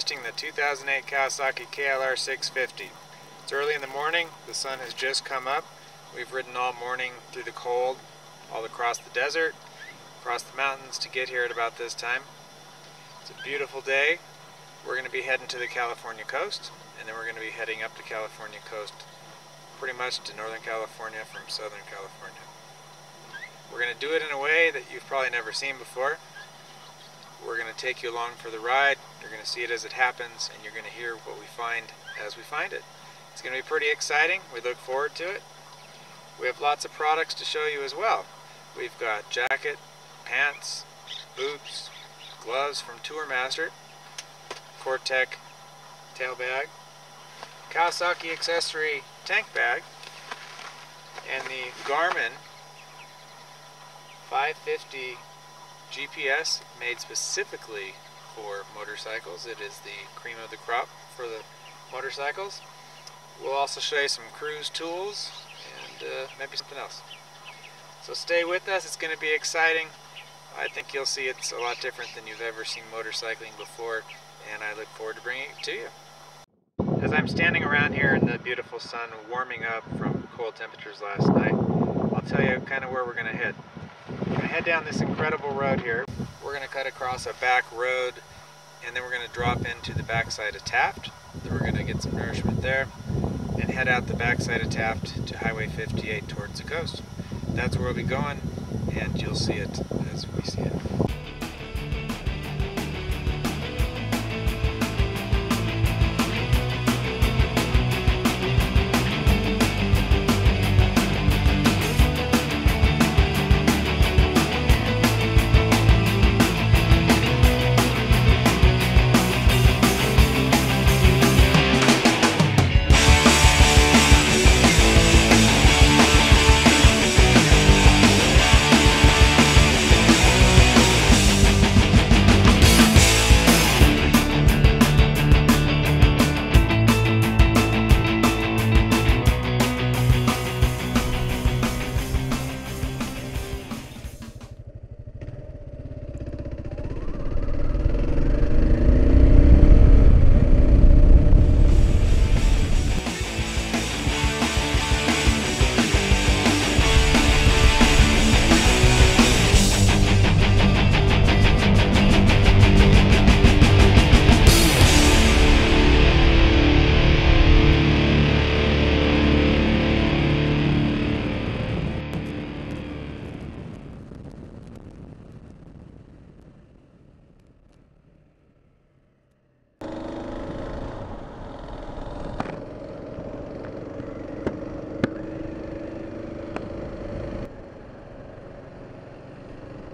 testing the 2008 Kawasaki KLR650. It's early in the morning, the sun has just come up. We've ridden all morning through the cold, all across the desert, across the mountains to get here at about this time. It's a beautiful day. We're going to be heading to the California coast, and then we're going to be heading up the California coast, pretty much to Northern California from Southern California. We're going to do it in a way that you've probably never seen before. We're going to take you along for the ride. You're going to see it as it happens, and you're going to hear what we find as we find it. It's going to be pretty exciting. We look forward to it. We have lots of products to show you as well. We've got jacket, pants, boots, gloves from Tourmaster, Cortec tail bag, Kawasaki accessory tank bag, and the Garmin 550 GPS made specifically for motorcycles. It is the cream of the crop for the motorcycles. We'll also show you some cruise tools and maybe something else. So stay with us, it's going to be exciting. I think you'll see it's a lot different than you've ever seen motorcycling before, and I look forward to bringing it to you. As I'm standing around here in the beautiful sun, warming up from cold temperatures last night, I'll tell you kind of where we're going to head. We're going to head down this incredible road here. We're going to cut across a back road, and then we're going to drop into the backside of Taft. Then we're going to get some nourishment there, and head out the backside of Taft to Highway 58 towards the coast. That's where we'll be going, and you'll see it as we see it.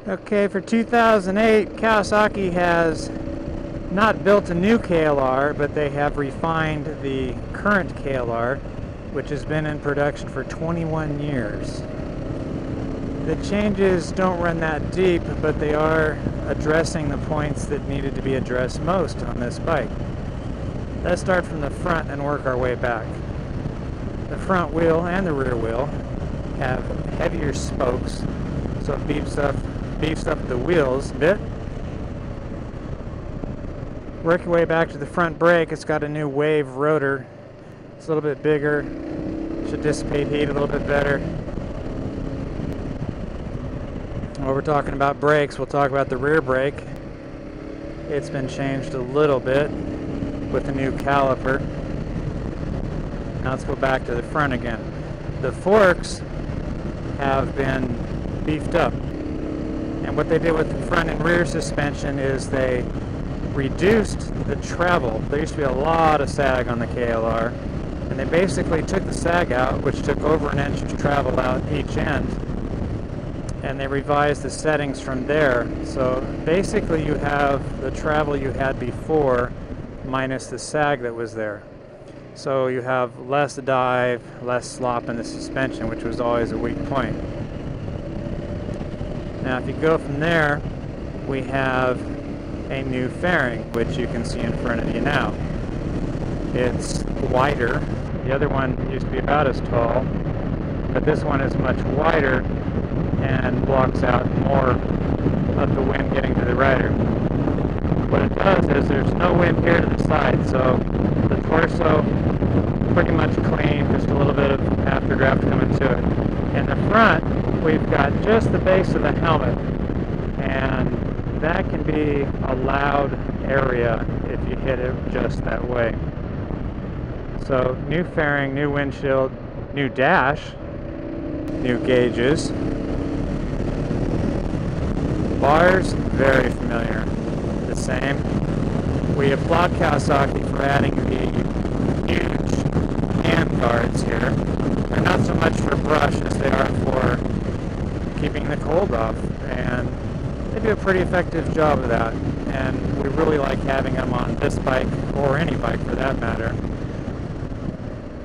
Okay, for 2008, Kawasaki has not built a new KLR, but they have refined the current KLR, which has been in production for 21 years. The changes don't run that deep, but they are addressing the points that needed to be addressed most on this bike. Let's start from the front and work our way back. The front wheel and the rear wheel have heavier spokes, so it beefs up the wheels a bit. Work your way back to the front brake. It's got a new wave rotor. It's a little bit bigger. Should dissipate heat a little bit better. While we're talking about brakes, we'll talk about the rear brake. It's been changed a little bit with the new caliper. Now let's go back to the front again. The forks have been beefed up. And what they did with the front and rear suspension is they reduced the travel. There used to be a lot of sag on the KLR, and they basically took the sag out, which took over an inch of travel out each end, and they revised the settings from there. So basically you have the travel you had before minus the sag that was there. So you have less dive, less slop in the suspension, which was always a weak point. Now if you go from there, we have a new fairing, which you can see in front of you now. It's wider. The other one used to be about as tall, but this one is much wider and blocks out more of the wind getting to the rider. What it does is there's no wind here to the side, so the torso pretty much clean, just a little bit of afterdraft coming to it. In the front, we've got just the base of the helmet, and that can be a loud area if you hit it just that way. So new fairing, new windshield, new dash, new gauges. Bars, very familiar. The same. We applaud Kawasaki for adding the huge hand guards here. They're not so much for brush as they are for keeping the cold off, and they do a pretty effective job of that, and we really like having them on this bike, or any bike for that matter.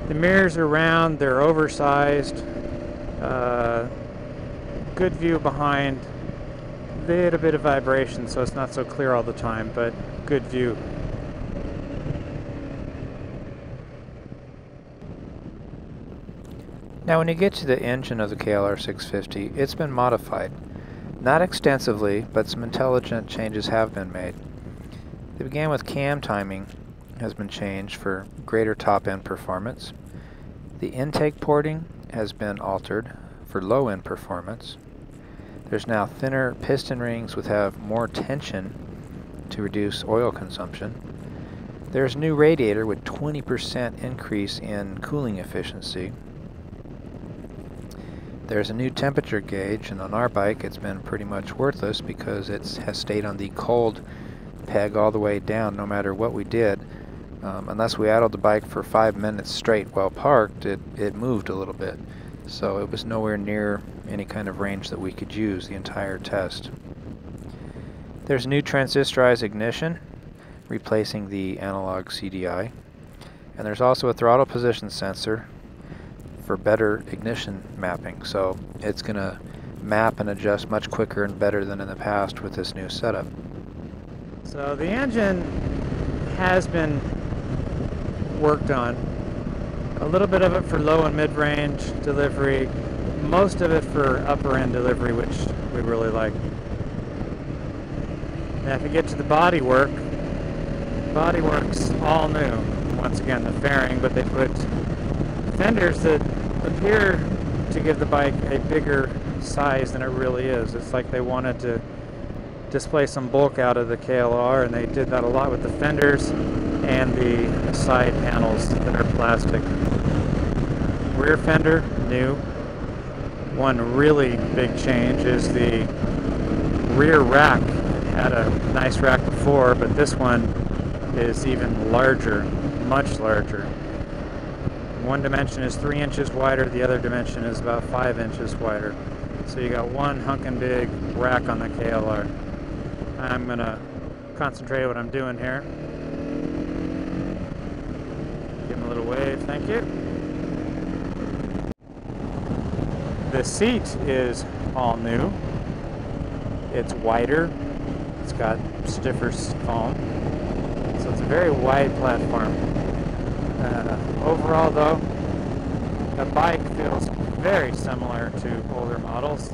The mirrors are round, they're oversized, good view behind. They had a bit of vibration, so it's not so clear all the time, but good view. Now when you get to the engine of the KLR650, it's been modified. Not extensively, but some intelligent changes have been made. They began with cam timing has been changed for greater top-end performance. The intake porting has been altered for low-end performance. There's now thinner piston rings which have more tension to reduce oil consumption. There's a new radiator with 20% increase in cooling efficiency. There's a new temperature gauge, and on our bike it's been pretty much worthless because it has stayed on the cold peg all the way down no matter what we did. Unless we idled the bike for 5 minutes straight while parked, it moved a little bit. So it was nowhere near any kind of range that we could use the entire test. There's a new transistorized ignition, replacing the analog CDI. And there's also a throttle position sensor for better ignition mapping. So it's going to map and adjust much quicker and better than in the past with this new setup. So the engine has been worked on. A little bit of it for low and mid-range delivery, most of it for upper end delivery, which we really like. Now if you get to the bodywork's all new. Once again, the fairing, but they put fenders that appear to give the bike a bigger size than it really is. It's like they wanted to display some bulk out of the KLR, and they did that a lot with the fenders and the side panels that are plastic. Rear fender, new. One really big change is the rear rack. It had a nice rack before, but this one is even larger, much larger. One dimension is 3 inches wider, the other dimension is about 5 inches wider. So you got one hunkin' big rack on the KLR. I'm gonna concentrate on what I'm doing here. Give him a little wave, thank you. The seat is all new. It's wider. It's got stiffer foam. So it's a very wide platform. Overall though, the bike feels very similar to older models.